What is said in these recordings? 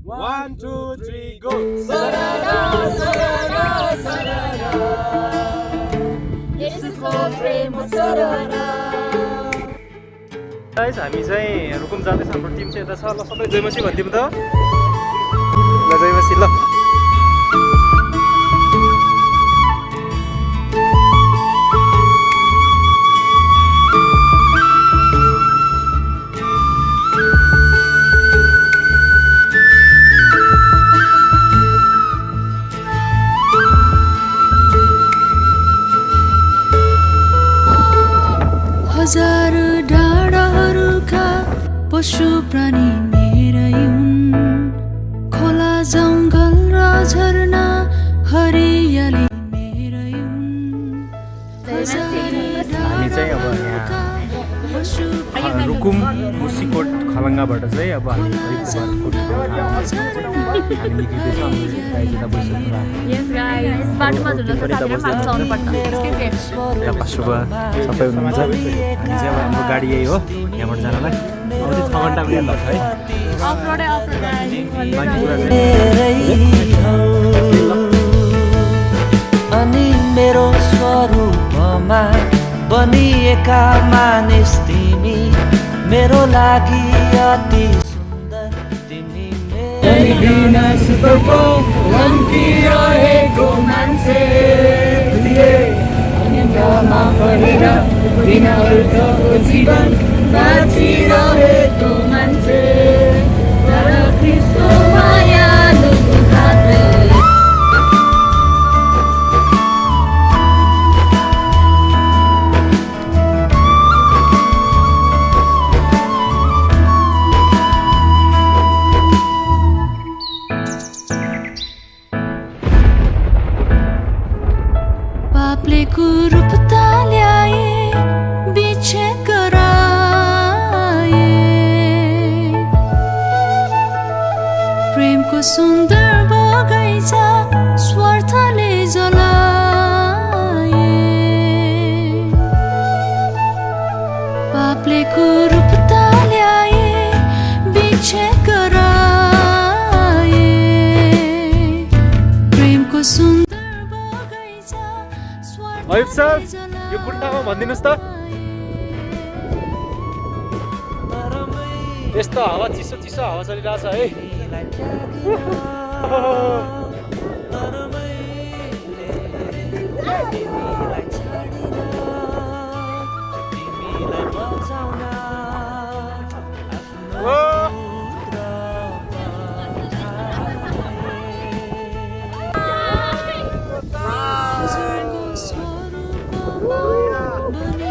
1, 2, 3, go! सररा सररा सररा येशूको प्रेम सररा guys हामी चाहिँ रुकुम जाँदैछ हाम्रो टिम चाहिँ यता छ ल सबै जयमसी भन्दिउँ त ल जयमसी ल हजार डाँडाहरूका पशु प्राणी मेरै हुन् खोला जङ्गल र झरना हरियाली मेरै हुन् हामी चाहिँ अब यहाँ रुकुम मुसिकोट खलङ्गाबाट चाहिँ अब हामी निक्लिँदैछ यस गाइस बाटोमा झुल्न त साथीहरु माथि आउनु पर्छ यहाँ पासुबा सबै हुनुहुन्छ हामी चाहिँ अब हाम्रो गाडी यही हो यहाँबाट जानलाई अब चाहिँ 6 घन्टा बिहान लाग्छ है अफरोडै बाँकी कुरा चाहिँ अनि मेरो स्वरूपमा बनिएका मानिस तिमी मेरो लागि अति सुन्दर तिमी बिना सुतको लम्किरहेको मान्छे अन्यमा परेर बिना अर्थको जीवन बाँचिरहेको मान्छे तर ख्रीष्टको मायालुको हातले पापले कुरूपता ल्याए विच्छेद गराए प्रेमको सुन्दर बगैँचा स्वार्थले जलाए पापले कुरूपता ल्याए विच्छेद गराए प्रेमको सुन्दर अयुब सर यो कुन ठाउँमा भनिदिनुहोस् त यस्तो हावा चिसो चिसो हावा चलिरहेछ है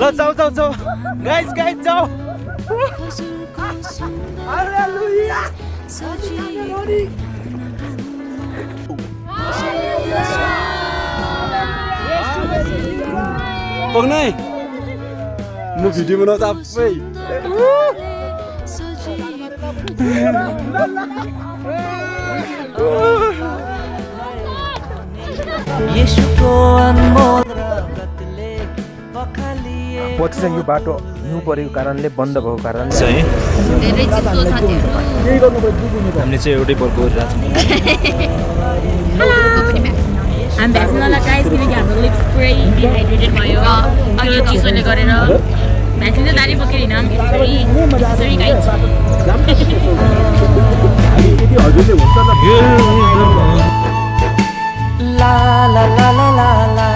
ल जाऊ जाऊ जाऊ गाइस गाइस जाऊ हालेलुया पग्नै म भिडियो बनाउँछु आफै येशूको अनमोल रगतले बखालिए पछि चाहिँ यो बाटो हिउँ परेको कारणले बन्द भएको कारणले चाहिँ धेरै चिसो साथीहरु हामीले चाहिँ एउटै बर्को गरिरहेको हामी भ्याक्सिनवाला गाइस किनकि हाम्रो लिप्स पुरै डिहाइड्रेटेड भयो अघि चिसोले गरेर भ्याक्सिन चाहिँ दारी बोकेर हिँड्न सरी गाइस ला ला ला ला ला ला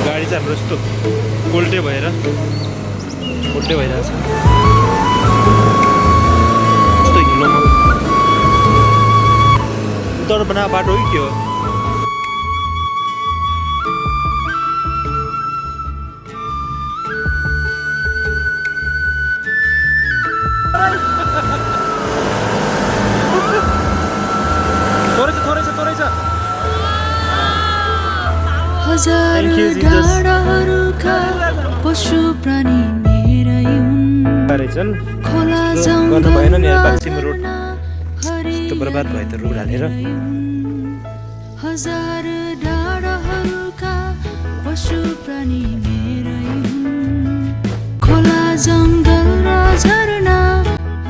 गाडी चाहिँ हाम्रो यस्तो उल्टे भइरहेछ यस्तो हिलोमा उत्तर बना बाटो हो कि के हो थोरै छ हजार डाँडाहरूका पशु प्राणी मेरै हुन् गरेका रहेछन् खोला गर्नु भएन नि यार बाक्सिम रोड जङ्गल त्यो बर्बाद भयो त रुख हालेर हजार डाँडाहरूका पशु प्राणी मेरै हुन् खोला जङ्गल र झरना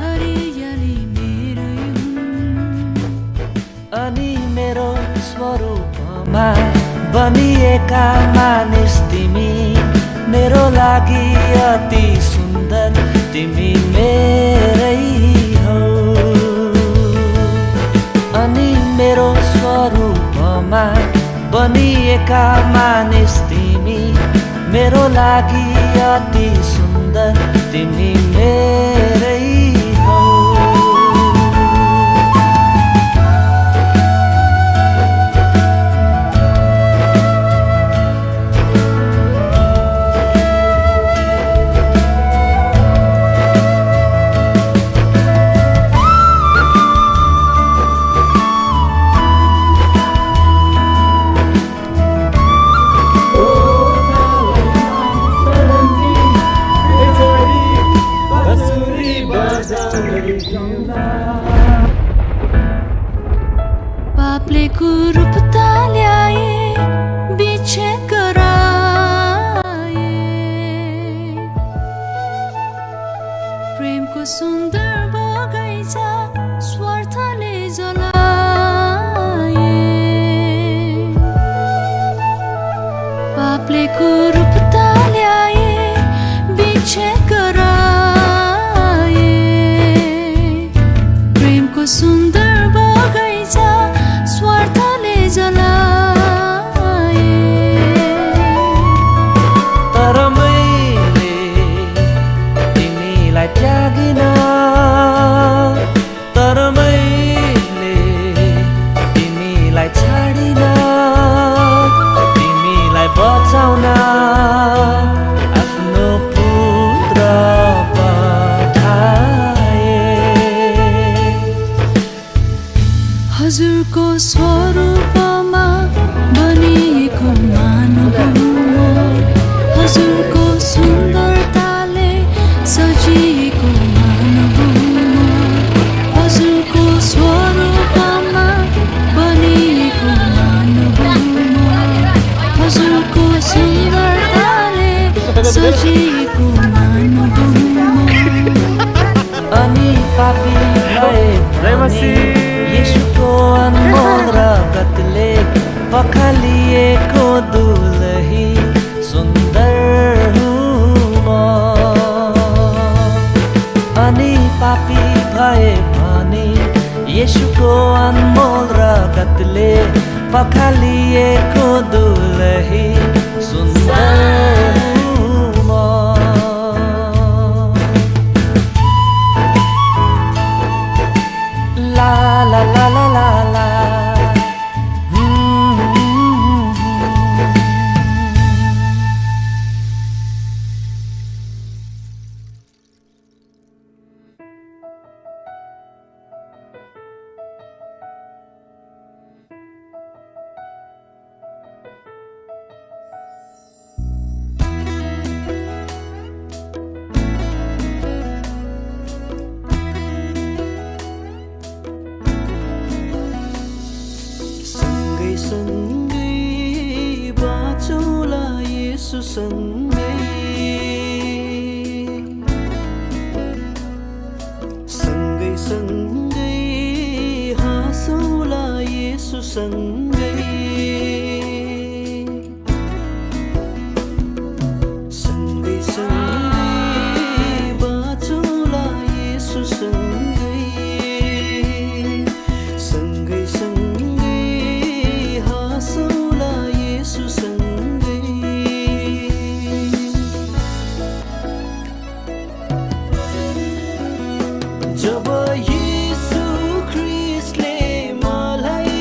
हरियाली मेरै हुन् अनि मेरो स्वरूपमा बनिएका मानिस तिमी मेरो लागि अति सुन्दर तिमी मेरै हौ अनि मेरो स्वरूपमा बनिएका मानिस तिमी मेरो लागि अति सुन्दर तिमी मेरै हौ पापले कुरूपता ल्याए विच्छेद गराए प्रेमको सुन्दर बगैँचा स्वार्थले जलाए पापले कुरूपता ल्याए विच्छेद गराए प्रेमको सुन्दर बगैँचा स्वार्थले जलाए तर मैले तिमीलाई त्यागिन तर मैले तिमीलाई छाडिन तिमीलाई बचाउन आफ्नो पुत्र पठाए हजुरको स्वरूपमा बनिएको मानव हुँ हजुरको सुन्दरताले सजिएको मानव हुँ हजुरको स्वरूपमा बनिएको मानव हुँ हजुरको सुन्दरताले सजिएको मानव हुँ अनि पापी भए जय मसीह येशूको अनमोल रगतले पखालिएको दुलही सुन्दर हुँ म अनि पापी भए पनि येशूको अनमोल रगतले पखालिएको दुलही सुन्दर हुँ म La la la la la la. सँगै बाँचौँला येशूसँगै सँगै सँगै हाँसौँला येशूसँगै सँगै सँगै बाँचौँला येशूसँगै सँगै सँगै हाँसौँला येशूसँगै जब येशू ख्रीष्टले मलाई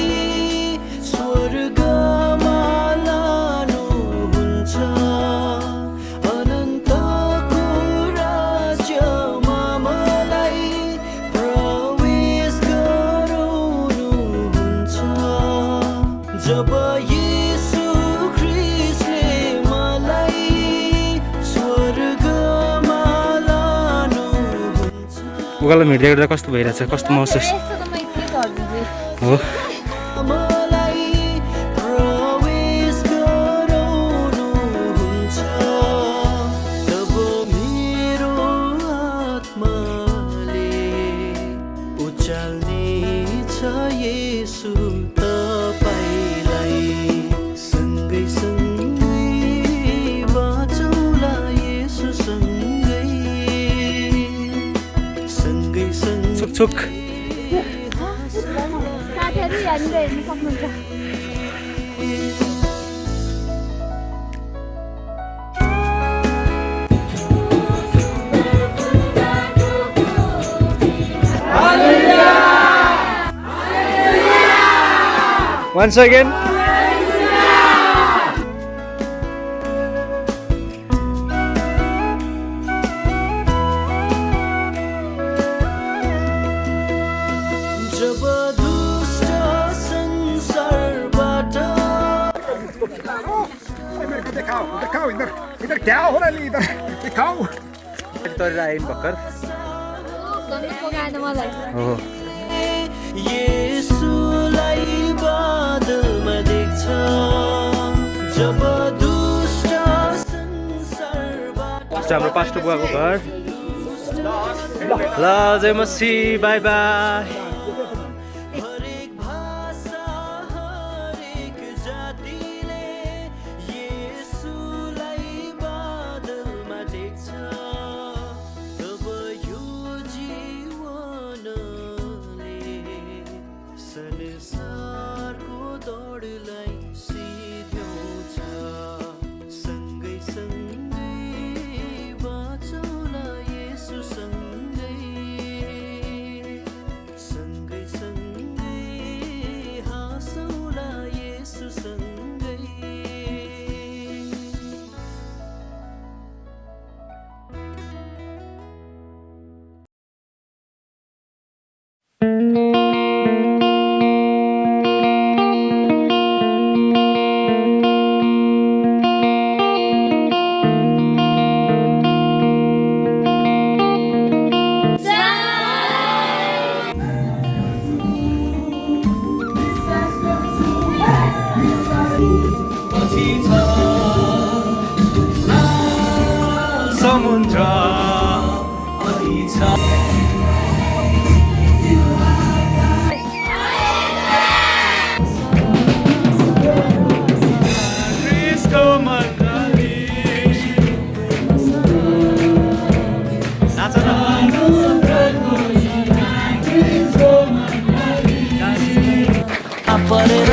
उकालो हिँड्दै गर्दा कस्तो भइरहेछ, कस्तो महसुस हो? मलाई प्रवेश गराउनुहुन्छ तब मेरो आत्माले उचाल्ने छ येशू तपाईलाई सँगै सँगै बाँचौँला येशू सँगै सँगै सँगै छुक छुक साथीहरू यहाँनिर हेर्न सक्नुहुन्छ once again जब दुष्ट संसारबाट तरेर आयो नि भर्खर पकाएन मलाई हो येशूलाई बादलमा देख्छ जब दुष्ट संसारबाट हाम्रो पास्टर बुवाको घर ल जय मसी बाई बाई हरेक भाषा हरेक जातिले येशूलाई बादलमा देख्छ तब यो जीवनले संसारको दौडलाई सिध्याउँछ सँगै सँगै बाँचौँला येशू सँगै सँगै सँगै हाँसौँला येशू सँगै समुद्र क्रिस्टो मण्डली नाच न परेर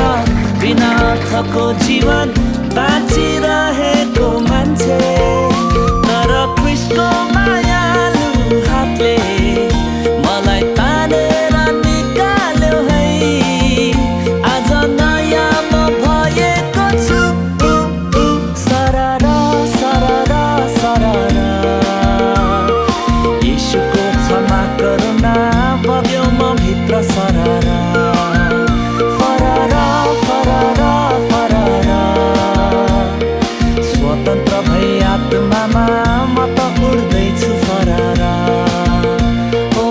बिना थको जीवन बाँचिरहेको मान्छे तर क्रिस्टको मायालु हातले मलाई तानेर निकाल्यो है आज नयाँ म भएको छु सररा सररा सररा यीशुको क्षमा करुणा बग्यो म भित्र सररा फररा फररा फररा स्वतन्त्र भई आत्मामा म त उड्दैछु फररा ओ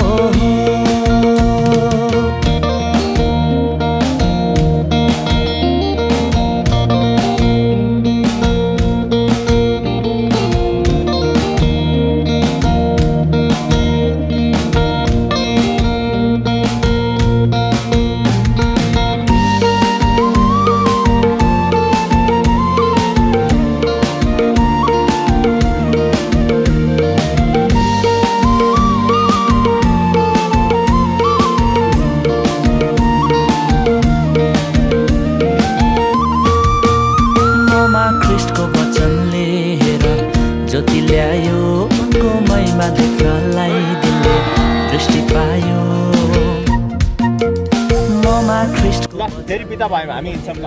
ममा ख्रिस्टको वचनले हेर ज्योति ल्यायो उनको महिमा देख्नलाई दिलले दृष्टि पायो ममा ख्रिस्टको फेरि पिता भयो हामी हिँड्छौँ ल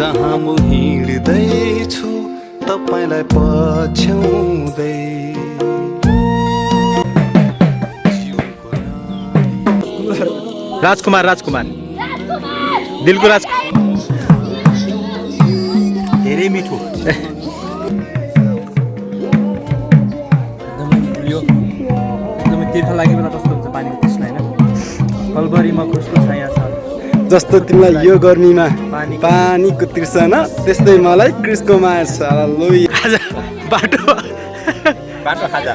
जहाँ म हिँड्दैछु तपाईलाई पछ्याउँदै राजकुमार दिलको राज धेरै मिठो एकदमै तीर्थ लागेको बेला कस्तो हुन्छ पानीको तृष्णा होइन कलबरीमा कस्तो छाया छ जस्तो तिमीलाई यो गर्मीमा पानीको तृष्णा त्यस्तै मलाई क्रिसको माया छ खाजा बाटो खाजा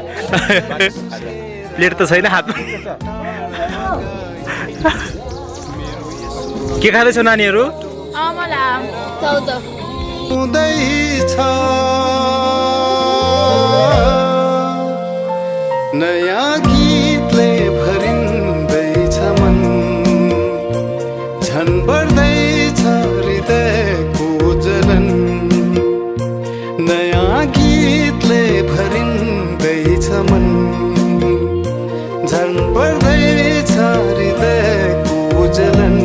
प्लेट त छैन हातमा के खाँदैछौ नानीहरू हुँदैछ नयाँ गीतले भरिँदैछ मन झन् बढ्दैछ हृदयको जलन नयाँ गीतले भरिँदैछ मन झन् बढ्दैछ हृदयको जलन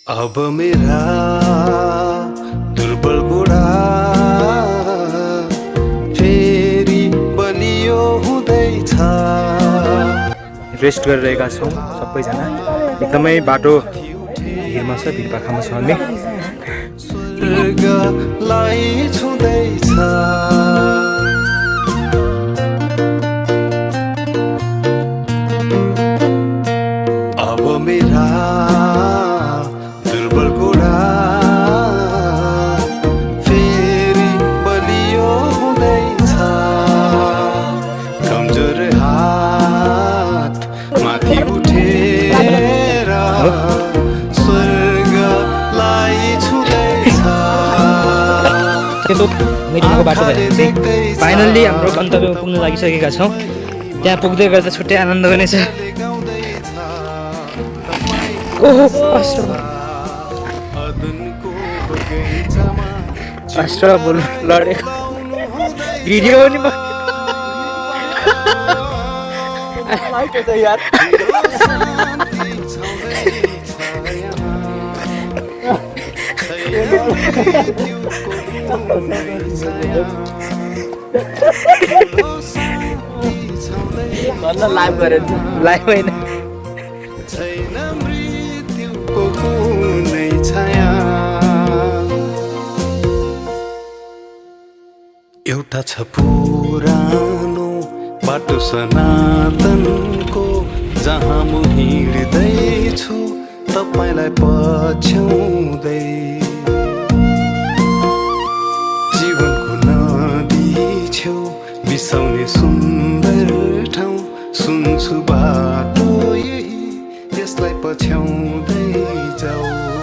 अब मेरा दुर्बल गोडा फेरि बलियो हुँदैछ रेस्ट गरिरहेका छौँ सबैजना एकदमै बाटो भिरमा छ भिरपाखामा छ हामी स्वर्गलाई छुँदैछ अब मेरा दुर्बल गोडा फेरि बलियो हुँदैछ कमजोर हात माथि उठेर स्वर्गलाई छुँदैछ मिटिङको बाटो भएर चाहिँ फाइनल्ली हाम्रो गन्तव्यमा पुग्न लागिसकेका छौँ त्यहाँ पुग्दै गर्दा छुट्टै आनन्द हुनेछ बोल्नु लडेको भिडियो पनि लाइभ गरेर लाइभ होइन छैन मृत्युको कुनै छाया एउटा छ पुरानो बाटो सनातनको जहाँ म हिँड्दैछु तपाईलाई पछ्याउँदै जीवनको नदी छेउ बिसाउने सुन्दर ठाउँ सुन्छु बाटो यही त्यसलाई पछ्याउँदै जाऊ